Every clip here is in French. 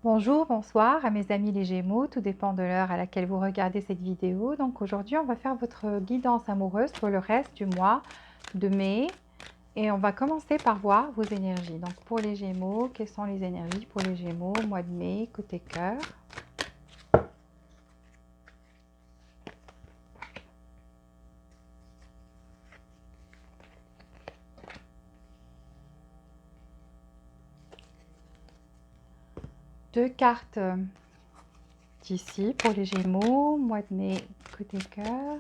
Bonjour, bonsoir à mes amis les Gémeaux, tout dépend de l'heure à laquelle vous regardez cette vidéo. Donc aujourd'hui, on va faire votre guidance amoureuse pour le reste du mois de mai et on va commencer par voir vos énergies. Donc pour les Gémeaux, quelles sont les énergies pour les Gémeaux, mois de mai, côté cœur? Deux cartes d'ici pour les Gémeaux, mois de mai, côté cœur.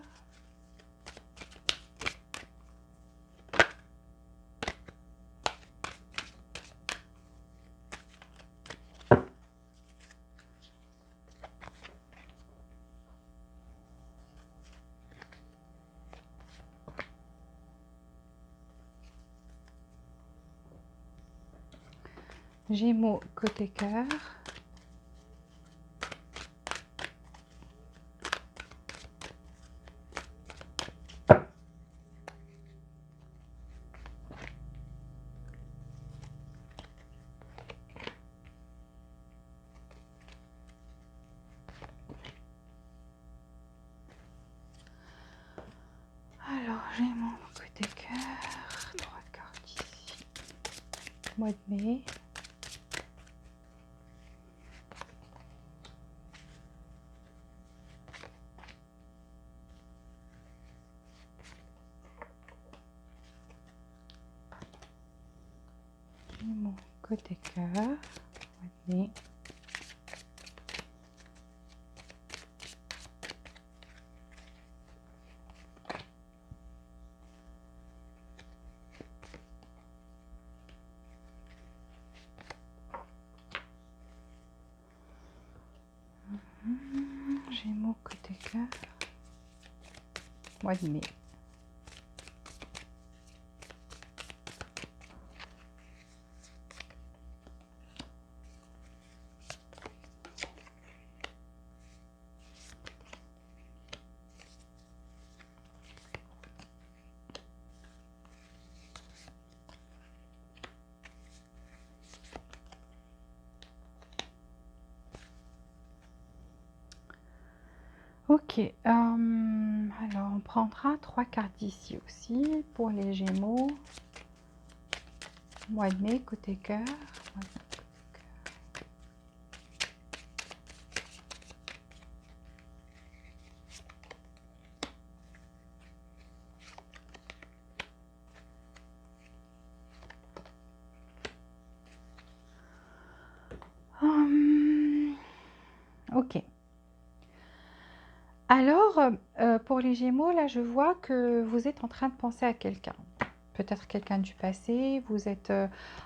Gémeaux, côté cœur. Alors, Gémeaux, côté cœur. Trois cartes ici. Mois de mai. Gémeaux, côté cœur. Mois de mai. Gémeaux, côté cœur. Mois de mai. Ok, alors on prendra trois cartes d'ici aussi pour les Gémeaux. Mois de mai, côté cœur. Mois de mai, côté cœur. Ok. Alors, pour les Gémeaux, là, je vois que vous êtes en train de penser à quelqu'un. Peut-être quelqu'un du passé. Vous êtes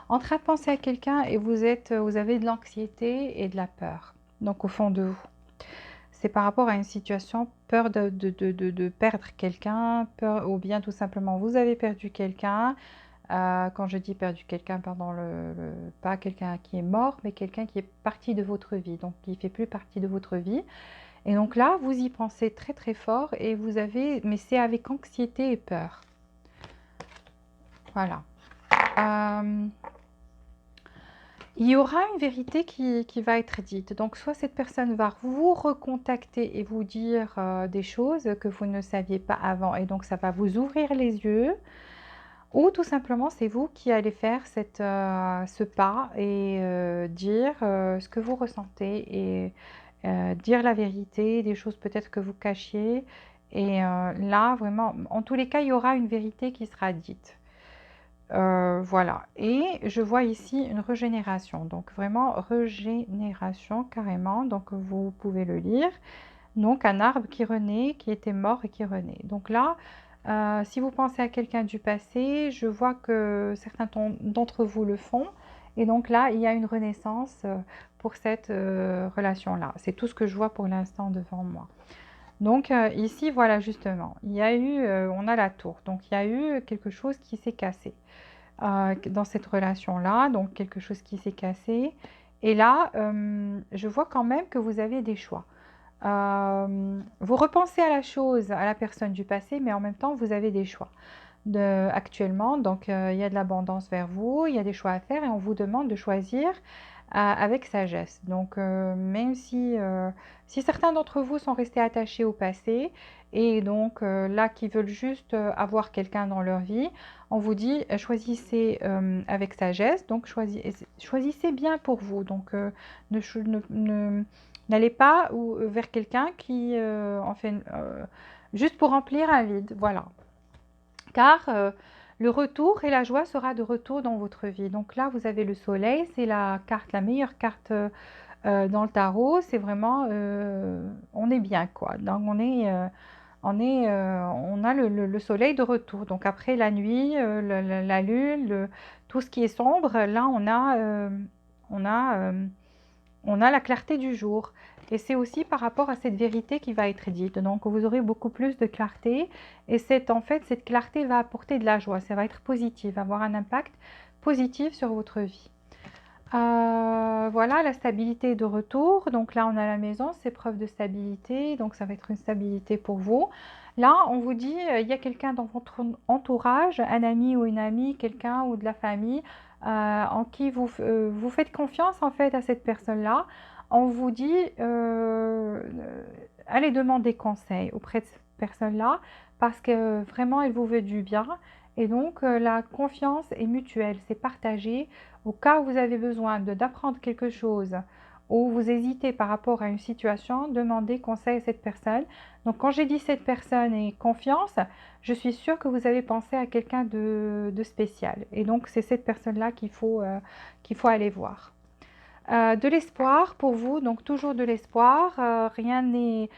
en train de penser à quelqu'un et vous avez de l'anxiété et de la peur. Donc, au fond de vous. C'est par rapport à une situation, peur de perdre quelqu'un, peur, ou bien tout simplement vous avez perdu quelqu'un. Quand je dis perdu quelqu'un, pardon, pas quelqu'un qui est mort, mais quelqu'un qui est parti de votre vie, donc qui ne fait plus partie de votre vie. Et donc là, vous y pensez très très fort et vous avez, mais c'est avec anxiété et peur. Voilà. Il y aura une vérité qui va être dite. Donc, soit cette personne va vous recontacter et vous dire des choses que vous ne saviez pas avant. Et donc, ça va vous ouvrir les yeux. Ou tout simplement, c'est vous qui allez faire ce pas et dire ce que vous ressentez et dire la vérité, des choses peut-être que vous cachiez. Et là, vraiment, en tous les cas, il y aura une vérité qui sera dite. Voilà, et je vois ici une régénération, donc vraiment régénération carrément, donc vous pouvez le lire. Donc un arbre qui renaît, qui était mort et qui renaît. Donc là, si vous pensez à quelqu'un du passé, je vois que certains d'entre vous le font. Et donc là, il y a une renaissance pour cette relation-là. C'est tout ce que je vois pour l'instant devant moi. Donc ici, voilà justement, il y a eu, on a la tour. Donc il y a eu quelque chose qui s'est cassé dans cette relation-là, donc quelque chose qui s'est cassé. Et là, je vois quand même que vous avez des choix. Vous repensez à la chose, à la personne du passé, mais en même temps, vous avez des choix actuellement. Donc, il y a de l'abondance vers vous, il y a des choix à faire et on vous demande de choisir avec sagesse. Donc, même si certains d'entre vous sont restés attachés au passé et donc là, qui veulent juste avoir quelqu'un dans leur vie, on vous dit choisissez avec sagesse, donc choisissez bien pour vous. Donc, n'allez pas vers quelqu'un qui en fait juste pour remplir un vide. Voilà. Car le retour et la joie sera de retour dans votre vie. Donc là, vous avez le soleil, c'est la carte, la meilleure carte dans le tarot. C'est vraiment, on est bien quoi. Donc on a le soleil de retour. Donc après la nuit, la lune, tout ce qui est sombre, là on a, on a la clarté du jour. Et c'est aussi par rapport à cette vérité qui va être dite. Donc vous aurez beaucoup plus de clarté. Et en fait, cette clarté va apporter de la joie. Ça va être positif, va avoir un impact positif sur votre vie. Voilà, la stabilité de retour. Donc là, on a la maison, c'est preuve de stabilité. Donc ça va être une stabilité pour vous. Là, on vous dit, il y a quelqu'un dans votre entourage, un ami ou une amie, quelqu'un ou de la famille, en qui vous faites confiance en fait à cette personne-là. On vous dit, allez demander conseil auprès de cette personne-là parce que vraiment, elle vous veut du bien. Et donc, la confiance est mutuelle, c'est partagé. Au cas où vous avez besoin d'apprendre quelque chose ou vous hésitez par rapport à une situation, demandez conseil à cette personne. Donc quand j'ai dit cette personne et confiance, je suis sûre que vous avez pensé à quelqu'un de spécial. Et donc c'est cette personne-là qu'il faut aller voir. De l'espoir pour vous, donc toujours de l'espoir. Rien n'est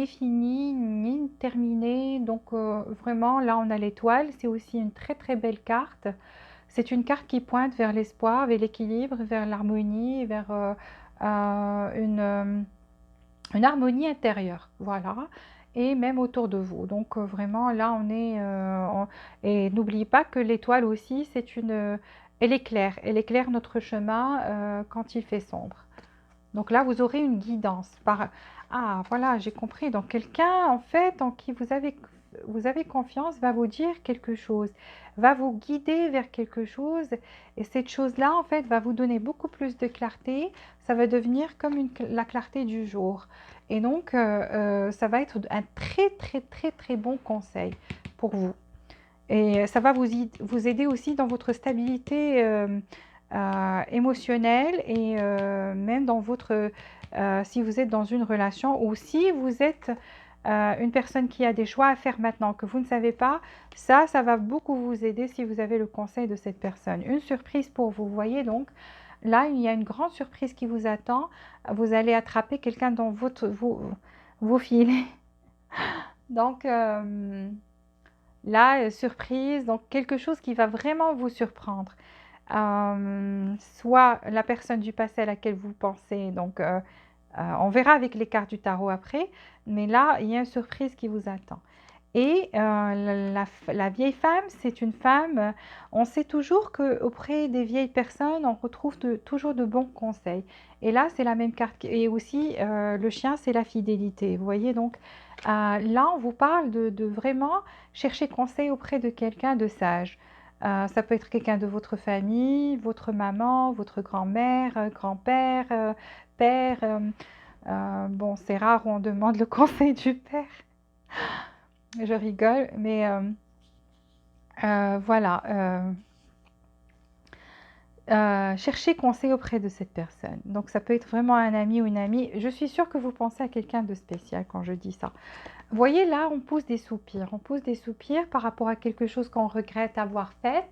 fini ni terminé. Donc vraiment là on a l'étoile, c'est aussi une très très belle carte. C'est une carte qui pointe vers l'espoir, vers l'équilibre, vers l'harmonie, vers une harmonie intérieure. Voilà. Et même autour de vous. Donc vraiment là on est... et n'oubliez pas que l'étoile aussi, elle éclaire notre chemin quand il fait sombre. Donc là, vous aurez une guidance. Ah, voilà, j'ai compris. Donc quelqu'un, en fait, en qui vous avez confiance, va vous dire quelque chose, va vous guider vers quelque chose. Et cette chose-là, en fait, va vous donner beaucoup plus de clarté. Ça va devenir comme la clarté du jour. Et donc, ça va être un très, très, très, très bon conseil pour vous. Et ça va vous aider aussi dans votre stabilité émotionnelle et même dans si vous êtes dans une relation ou si vous êtes une personne qui a des choix à faire maintenant que vous ne savez pas, ça va beaucoup vous aider si vous avez le conseil de cette personne. Une surprise pour vous, voyez donc. Là, il y a une grande surprise qui vous attend. Vous allez attraper quelqu'un dans vos filets. Donc, là, surprise, donc quelque chose qui va vraiment vous surprendre. Soit la personne du passé à laquelle vous pensez, donc on verra avec les cartes du tarot après, mais là, il y a une surprise qui vous attend. Et la vieille femme, c'est une femme, on sait toujours qu'auprès des vieilles personnes, on retrouve toujours de bons conseils. Et là, c'est la même carte. Et aussi, le chien, c'est la fidélité. Vous voyez, donc là, on vous parle de vraiment chercher conseil auprès de quelqu'un de sage. Ça peut être quelqu'un de votre famille, votre maman, votre grand-mère, grand-père, père. Bon, c'est rare où on demande le conseil du père. Je rigole, mais voilà. Cherchez conseil auprès de cette personne. Donc, ça peut être vraiment un ami ou une amie. Je suis sûre que vous pensez à quelqu'un de spécial quand je dis ça. Vous voyez, là, on pousse des soupirs. On pousse des soupirs par rapport à quelque chose qu'on regrette avoir fait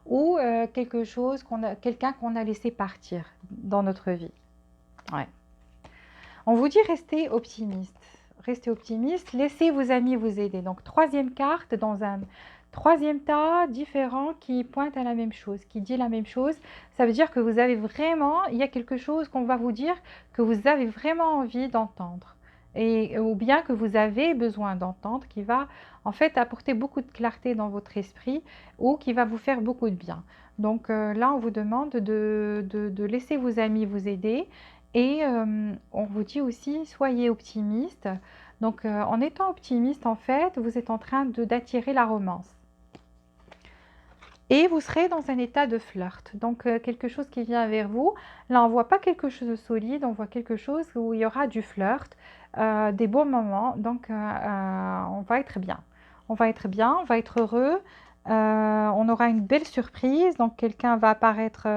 ou quelqu'un qu'on a laissé partir dans notre vie. Ouais. On vous dit restez optimiste. Restez optimiste, laissez vos amis vous aider. Donc, troisième carte dans un troisième tas différent qui pointe à la même chose, qui dit la même chose. Ça veut dire que vous avez vraiment, il y a quelque chose qu'on va vous dire que vous avez vraiment envie d'entendre. Ou bien que vous avez besoin d'entendre, qui va en fait apporter beaucoup de clarté dans votre esprit ou qui va vous faire beaucoup de bien. Donc là, on vous demande de laisser vos amis vous aider et on vous dit aussi, soyez optimiste. Donc en étant optimiste, en fait, vous êtes en train d'attirer la romance. et vous serez dans un état de flirt. Donc, quelque chose qui vient vers vous. Là, on ne voit pas quelque chose de solide, on voit quelque chose où il y aura du flirt, des bons moments. Donc, on va être bien. On va être bien, on va être heureux. On aura une belle surprise. Donc, quelqu'un va apparaître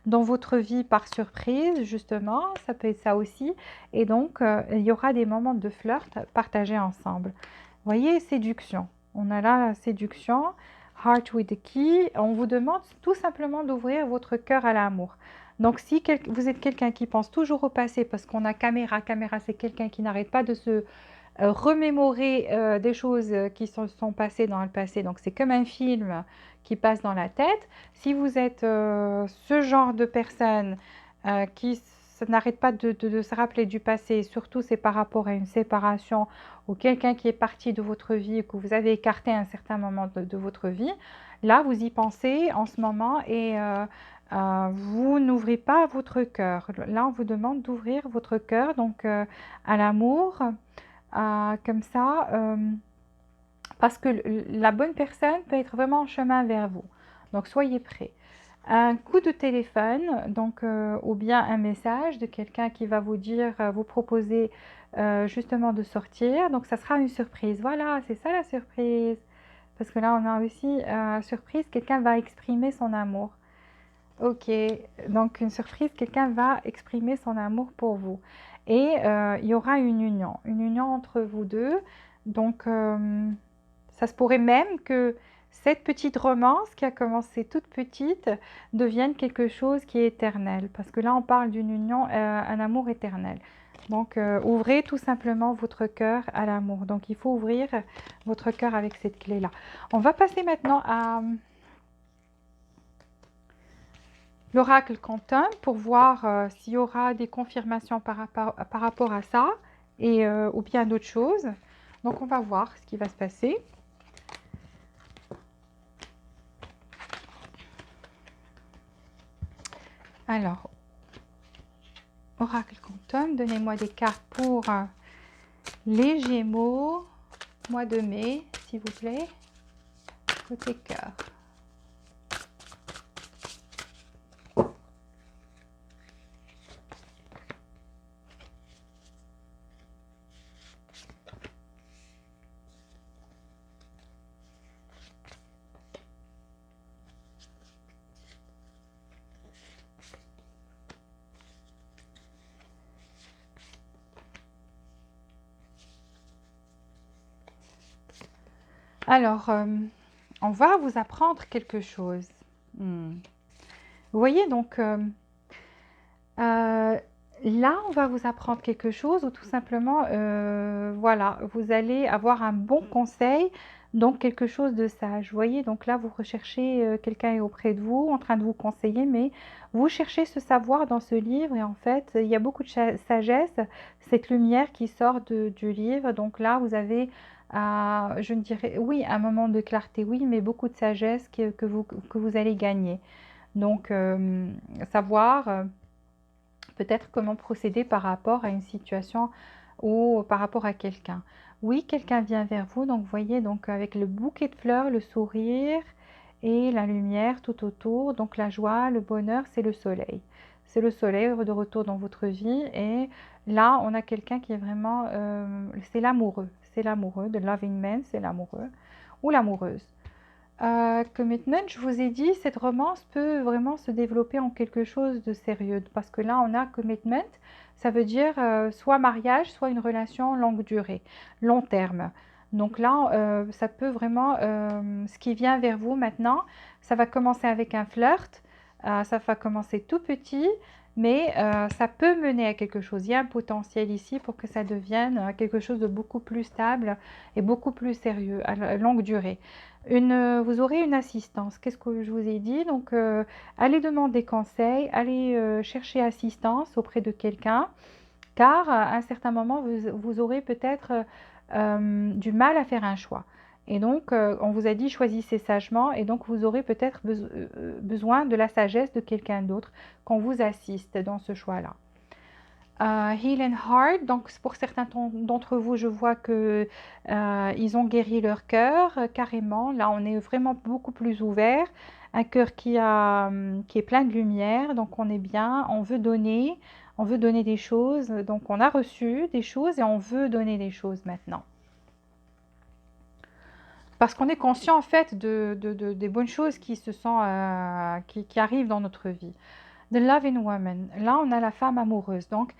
dans votre vie par surprise, justement. Ça peut être ça aussi. Et donc, il y aura des moments de flirt partagés ensemble. Vous voyez, séduction. On a là la séduction. Heart with the key, on vous demande tout simplement d'ouvrir votre cœur à l'amour. Donc si vous êtes quelqu'un qui pense toujours au passé, parce qu'on a caméra, c'est quelqu'un qui n'arrête pas de se remémorer des choses qui sont passées dans le passé, donc c'est comme un film qui passe dans la tête. Si vous êtes ce genre de personne qui n'arrête pas de se rappeler du passé, surtout c'est par rapport à une séparation ou quelqu'un qui est parti de votre vie, que vous avez écarté à un certain moment de votre vie, là vous y pensez en ce moment et vous n'ouvrez pas votre cœur. Là on vous demande d'ouvrir votre cœur donc à l'amour, comme ça, parce que la bonne personne peut être vraiment en chemin vers vous. Donc soyez prêts. Un coup de téléphone, donc, ou bien un message de quelqu'un qui va vous dire, vous proposer justement de sortir. Donc ça sera une surprise. Voilà, c'est ça la surprise. Parce que là, on a aussi surprise, quelqu'un va exprimer son amour. Ok, donc une surprise, quelqu'un va exprimer son amour pour vous. Et il y aura une union entre vous deux. Donc, ça se pourrait même que cette petite romance qui a commencé toute petite devienne quelque chose qui est éternel. Parce que là, on parle d'une union, un amour éternel. Donc, ouvrez tout simplement votre cœur à l'amour. Donc, il faut ouvrir votre cœur avec cette clé-là. On va passer maintenant à l'oracle quantum pour voir s'il y aura des confirmations par rapport à ça et, ou bien d'autres choses. Donc, on va voir ce qui va se passer. Alors, oracle quantum, donnez-moi des cartes pour les Gémeaux, mois de mai, s'il vous plaît, côté cœur. Alors, on va vous apprendre quelque chose. Vous voyez, donc, là, on va vous apprendre quelque chose ou tout simplement, voilà, vous allez avoir un bon conseil, donc quelque chose de sage. Vous voyez, donc là, vous recherchez, quelqu'un est auprès de vous, en train de vous conseiller, mais vous cherchez ce savoir dans ce livre et en fait, il y a beaucoup de sagesse, cette lumière qui sort du livre. Donc là, vous avez, je ne dirais, oui, un moment de clarté, oui, mais beaucoup de sagesse que vous allez gagner. Donc, savoir peut-être comment procéder par rapport à une situation ou par rapport à quelqu'un. Oui, quelqu'un vient vers vous, donc vous voyez, donc avec le bouquet de fleurs, le sourire et la lumière tout autour, donc la joie, le bonheur, c'est le soleil. C'est le soleil de retour dans votre vie et là, on a quelqu'un qui est vraiment, c'est l'amoureux, the loving man, c'est l'amoureux ou l'amoureuse. Commitment, je vous ai dit, cette romance peut vraiment se développer en quelque chose de sérieux. Parce que là, on a commitment, ça veut dire soit mariage, soit une relation longue durée, long terme. Donc là, ça peut vraiment, ce qui vient vers vous maintenant, ça va commencer avec un flirt, ça va commencer tout petit, mais ça peut mener à quelque chose. Il y a un potentiel ici pour que ça devienne quelque chose de beaucoup plus stable et beaucoup plus sérieux, à longue durée. Vous aurez une assistance. Qu'est-ce que je vous ai dit? Donc, allez demander conseil, allez chercher assistance auprès de quelqu'un, car à un certain moment, vous aurez peut-être du mal à faire un choix. Et donc, on vous a dit choisissez sagement, et donc vous aurez peut-être besoin de la sagesse de quelqu'un d'autre qu'on vous assiste dans ce choix-là. Heal and Heart, donc pour certains d'entre vous, je vois que ils ont guéri leur cœur carrément. Là, on est vraiment beaucoup plus ouvert. un cœur qui est plein de lumière, donc on est bien, on veut donner des choses, donc on a reçu des choses et on veut donner des choses maintenant. Parce qu'on est conscient en fait des bonnes choses qui se sont, qui arrivent dans notre vie. The loving woman, là on a la femme amoureuse, donc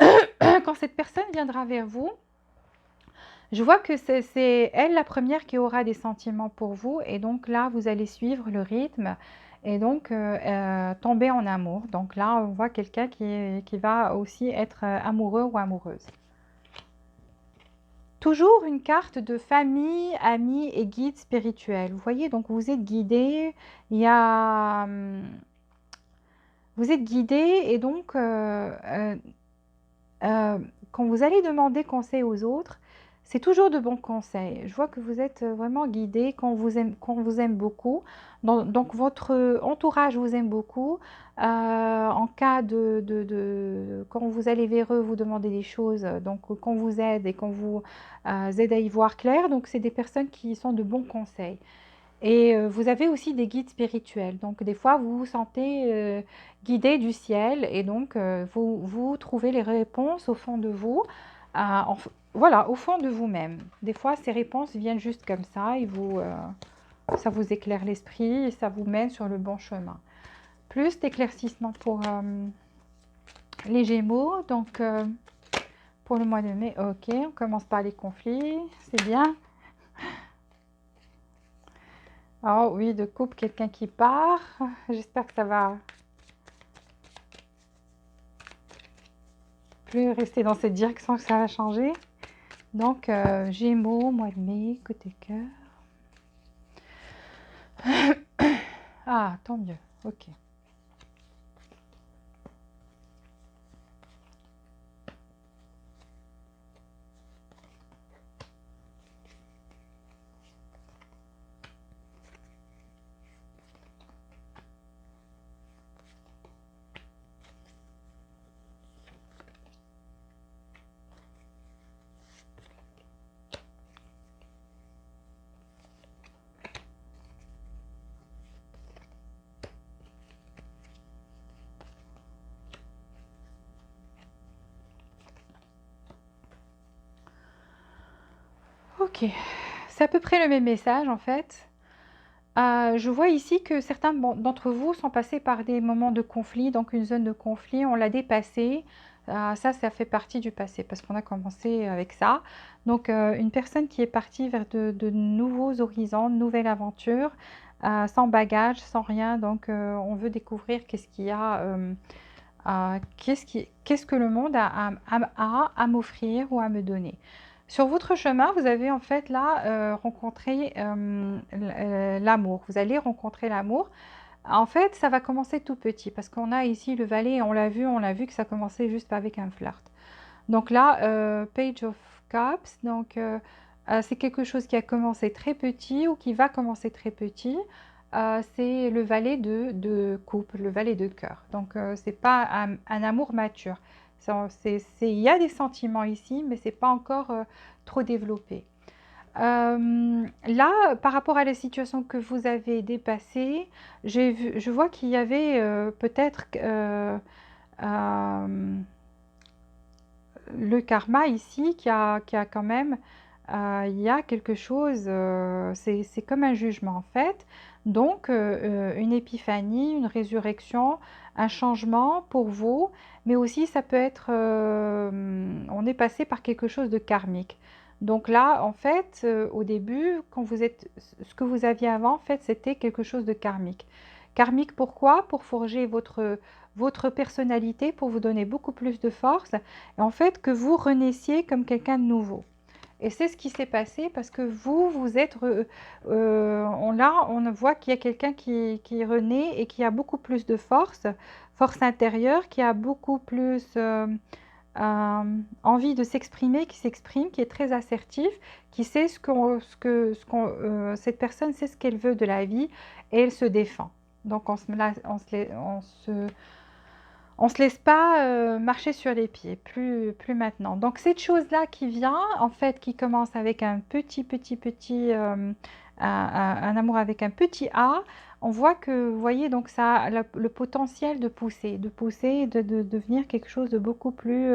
quand cette personne viendra vers vous, je vois que c'est elle la première qui aura des sentiments pour vous et donc là, vous allez suivre le rythme et donc tomber en amour. Donc là, on voit quelqu'un qui va aussi être amoureux ou amoureuse. Toujours une carte de famille, amis et guide spirituel. Vous voyez, donc vous êtes guidé, il y a, vous êtes guidé et donc euh, quand vous allez demander conseil aux autres, c'est toujours de bons conseils. Je vois que vous êtes vraiment guidé, qu'on vous aime beaucoup. Donc, votre entourage vous aime beaucoup. En cas quand vous allez vers eux, vous demandez des choses, donc qu'on vous aide et qu'on vous aide à y voir clair. Donc, c'est des personnes qui sont de bons conseils. Et vous avez aussi des guides spirituels. Donc, des fois, vous vous sentez guidé du ciel et donc vous trouvez les réponses au fond de vous. Voilà, au fond de vous-même. Des fois, ces réponses viennent juste comme ça et ça vous éclaire l'esprit et ça vous mène sur le bon chemin. Plus d'éclaircissement pour les Gémeaux. Donc, pour le mois de mai, ok, on commence par les conflits, c'est bien. Oh oui, de couple, quelqu'un qui part. J'espère que ça va plus rester dans cette direction, que ça va changer. Donc, Gémeaux, mois de mai, côté cœur. Ah, tant mieux. Ok. Ok. C'est à peu près le même message en fait. Je vois ici que certains d'entre vous sont passés par des moments de conflit, donc une zone de conflit, on l'a dépassé. Ça fait partie du passé parce qu'on a commencé avec ça. Donc une personne qui est partie vers de nouveaux horizons, de nouvelles aventures, sans bagage, sans rien. Donc on veut découvrir qu'est-ce qu'il y a, qu'est-ce que le monde a à m'offrir ou à me donner. Sur votre chemin, vous avez en fait là rencontré l'amour. Vous allez rencontrer l'amour. En fait, ça va commencer tout petit parce qu'on a ici le valet, on l'a vu que ça commençait juste avec un flirt. Donc là, Page of Cups, donc c'est quelque chose qui a commencé très petit ou qui va commencer très petit. C'est le valet de coupe, le valet de cœur. Donc c'est pas un amour mature. Il y a des sentiments ici, mais c'est pas encore trop développé. Là, par rapport à la situation que vous avez dépassée, je vois qu'il y avait peut-être le karma ici qui a quand même, il y a quelque chose, c'est comme un jugement en fait. Donc, une épiphanie, une résurrection, un changement pour vous, mais aussi ça peut être, on est passé par quelque chose de karmique. Donc là, en fait, au début, quand vous êtes, ce que vous aviez avant, en fait, c'était quelque chose de karmique. Karmique, pourquoi? Pour forger votre personnalité, pour vous donner beaucoup plus de force, et en fait, que vous renaissiez comme quelqu'un de nouveau. Et c'est ce qui s'est passé parce que vous êtes, on voit qu'il y a quelqu'un qui renaît et qui a beaucoup plus de force, force intérieure, qui a beaucoup plus envie de s'exprimer, qui s'exprime, qui est très assertif, qui sait cette personne sait ce qu'elle veut de la vie et elle se défend. Donc on se laisse pas marcher sur les pieds, plus maintenant. Donc cette chose-là qui vient, en fait, qui commence avec un petit, un amour avec un petit A, On voit que, vous voyez, donc ça a le potentiel de pousser, et de devenir quelque chose de beaucoup plus...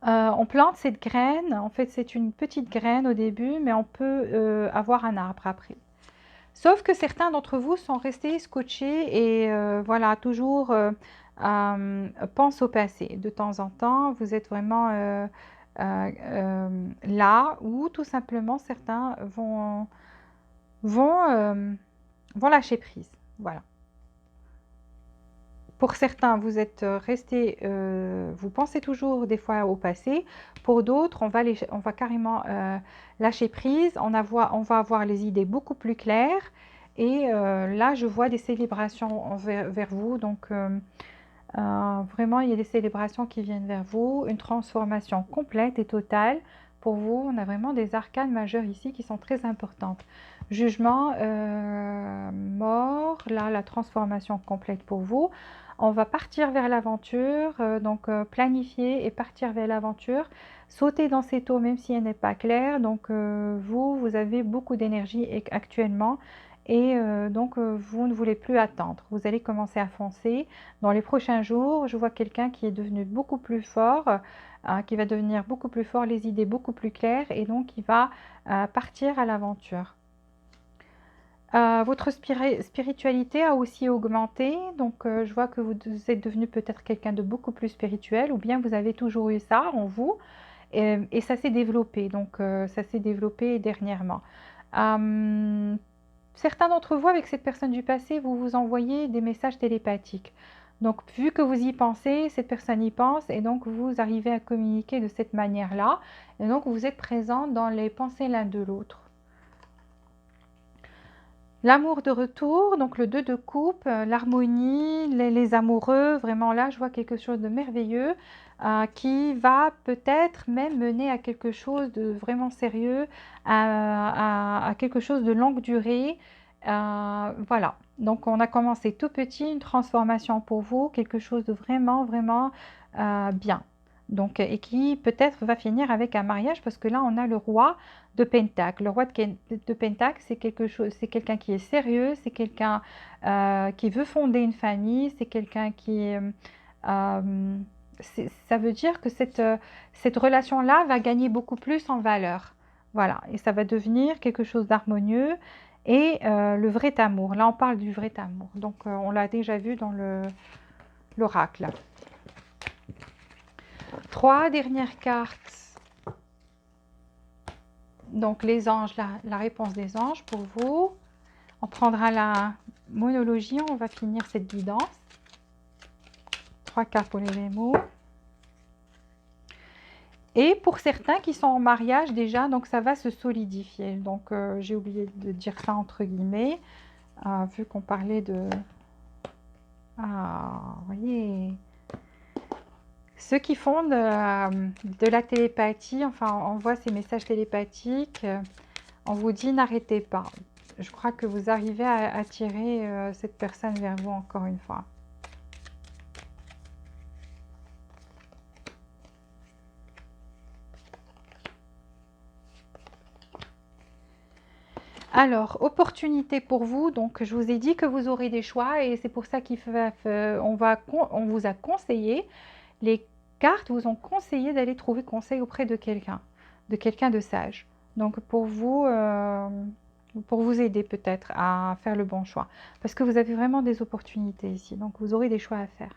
on plante cette graine, en fait c'est une petite graine au début, mais on peut avoir un arbre après. Sauf que certains d'entre vous sont restés scotchés et voilà, toujours pensent au passé. De temps en temps, vous êtes vraiment là où tout simplement certains vont, vont lâcher prise. Voilà. Pour certains, vous êtes restés, vous pensez toujours des fois au passé. Pour d'autres, on va carrément lâcher prise. On va avoir les idées beaucoup plus claires. Et là, je vois des célébrations vers vous. Donc, vraiment, il y a des célébrations qui viennent vers vous. Une transformation complète et totale. Pour vous, on a vraiment des arcanes majeures ici qui sont très importantes. Jugement, mort, là, la transformation complète pour vous. On va partir vers l'aventure, donc planifier et partir vers l'aventure. Sauter dans cette eau même si elle n'est pas claire. Donc vous avez beaucoup d'énergie actuellement et donc vous ne voulez plus attendre. Vous allez commencer à foncer. Dans les prochains jours, je vois quelqu'un qui est devenu beaucoup plus fort, qui va devenir beaucoup plus fort, les idées beaucoup plus claires et donc il va partir à l'aventure. Votre spiritualité a aussi augmenté, donc je vois que vous êtes devenu peut-être quelqu'un de beaucoup plus spirituel ou bien vous avez toujours eu ça en vous et ça s'est développé, donc ça s'est développé dernièrement. Certains d'entre vous, avec cette personne du passé, vous vous envoyez des messages télépathiques. Donc, vu que vous y pensez, cette personne y pense et donc vous arrivez à communiquer de cette manière-là. Et donc, vous êtes présent dans les pensées l'un de l'autre. L'amour de retour, donc le 2 de coupe, l'harmonie, les amoureux, vraiment là, je vois quelque chose de merveilleux qui va peut-être même mener à quelque chose de vraiment sérieux, à quelque chose de longue durée. Voilà, donc on a commencé tout petit, une transformation pour vous, quelque chose de vraiment, vraiment bien. Donc, et qui peut-être va finir avec un mariage parce que là, on a le roi de Pentacle. Le roi de Pentacle, c'est quelque chose, c'est quelqu'un qui est sérieux, c'est quelqu'un qui veut fonder une famille, c'est quelqu'un qui... ça veut dire que cette relation-là va gagner beaucoup plus en valeur. Voilà, et ça va devenir quelque chose d'harmonieux et le vrai amour. Là, on parle du vrai amour. Donc, on l'a déjà vu dans l'oracle. 3 dernières cartes. Donc, les anges, la réponse des anges pour vous. On prendra la monologie, on va finir cette guidance. 3 cartes pour les Gémeaux. Et pour certains qui sont en mariage déjà, donc ça va se solidifier. Donc, j'ai oublié de dire ça entre guillemets, vu qu'on parlait de... Ah, vous voyez, ceux qui font de la télépathie, enfin, on voit ces messages télépathiques, on vous dit n'arrêtez pas. Je crois que vous arrivez à attirer cette personne vers vous encore une fois. Alors, opportunité pour vous. Donc, je vous ai dit que vous aurez des choix et c'est pour ça on vous a conseillé, les cartes vous ont conseillé d'aller trouver conseil auprès de quelqu'un de sage. Donc, pour vous aider peut-être à faire le bon choix. Parce que vous avez vraiment des opportunités ici. Donc, vous aurez des choix à faire.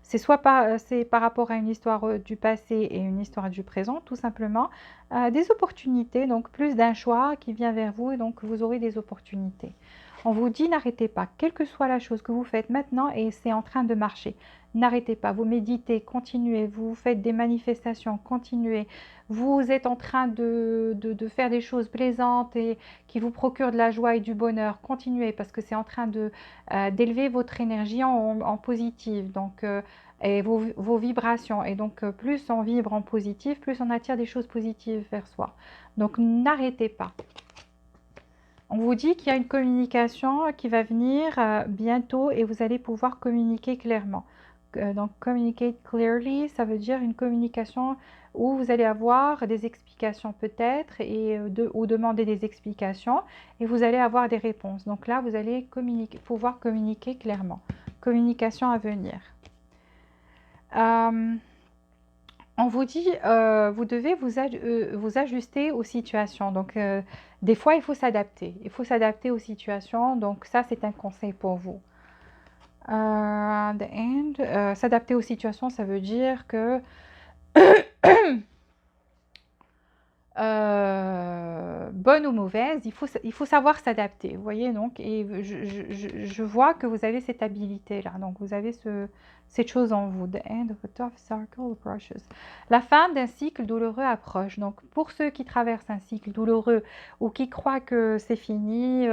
C'est c'est par rapport à une histoire du passé et une histoire du présent, tout simplement. Des opportunités, donc plus d'un choix qui vient vers vous et donc vous aurez des opportunités. On vous dit n'arrêtez pas, quelle que soit la chose que vous faites maintenant et c'est en train de marcher. N'arrêtez pas, vous méditez, continuez, vous faites des manifestations, continuez. Vous êtes en train de faire des choses plaisantes et qui vous procurent de la joie et du bonheur. Continuez parce que c'est en train d'élever votre énergie en positive. Donc, et vos vibrations. Et donc, plus on vibre en positif, plus on attire des choses positives vers soi. Donc, n'arrêtez pas. On vous dit qu'il y a une communication qui va venir bientôt et vous allez pouvoir communiquer clairement. Donc, communicate clearly, ça veut dire une communication où vous allez avoir des explications peut-être ou demander des explications et vous allez avoir des réponses. Donc là, vous allez pouvoir communiquer clairement. Communication à venir. On vous dit, vous devez vous ajuster aux situations. Donc, des fois, il faut s'adapter. Il faut s'adapter aux situations. Donc, ça, c'est un conseil pour vous. S'adapter aux situations, ça veut dire que bonne ou mauvaise, il faut savoir s'adapter, vous voyez, donc, et je vois que vous avez cette habilité-là, donc vous avez cette chose en vous. The end of a tough cycle approaches. La fin d'un cycle douloureux approche. Donc, pour ceux qui traversent un cycle douloureux ou qui croient que c'est fini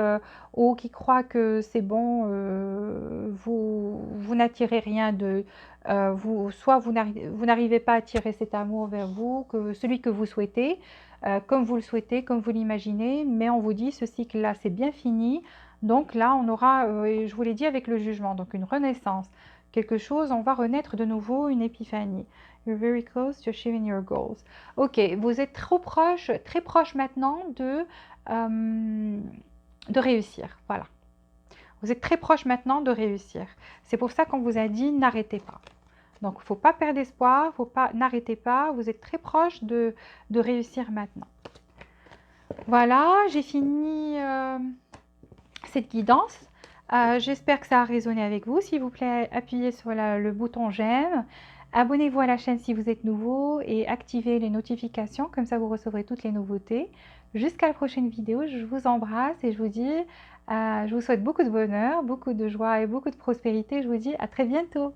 ou qui croient que c'est bon, vous n'attirez rien de... soit vous n'arrivez pas à attirer cet amour vers vous, que celui que vous souhaitez, comme vous le souhaitez, comme vous l'imaginez, mais on vous dit ce cycle-là, c'est bien fini. Donc là, on aura, je vous l'ai dit avec le jugement, donc une renaissance, quelque chose, on va renaître de nouveau, une épiphanie. You're very close to achieving your goals. Ok, vous êtes trop proche, très proche maintenant de réussir. Voilà. Vous êtes très proche maintenant de réussir. C'est pour ça qu'on vous a dit n'arrêtez pas. Donc, il ne faut pas perdre espoir, n'arrêtez pas, vous êtes très proche de réussir maintenant. Voilà, j'ai fini cette guidance. J'espère que ça a résonné avec vous. S'il vous plaît, appuyez sur le bouton j'aime. Abonnez-vous à la chaîne si vous êtes nouveau et activez les notifications, comme ça vous recevrez toutes les nouveautés. Jusqu'à la prochaine vidéo, je vous embrasse et je vous dis, je vous souhaite beaucoup de bonheur, beaucoup de joie et beaucoup de prospérité. Je vous dis à très bientôt.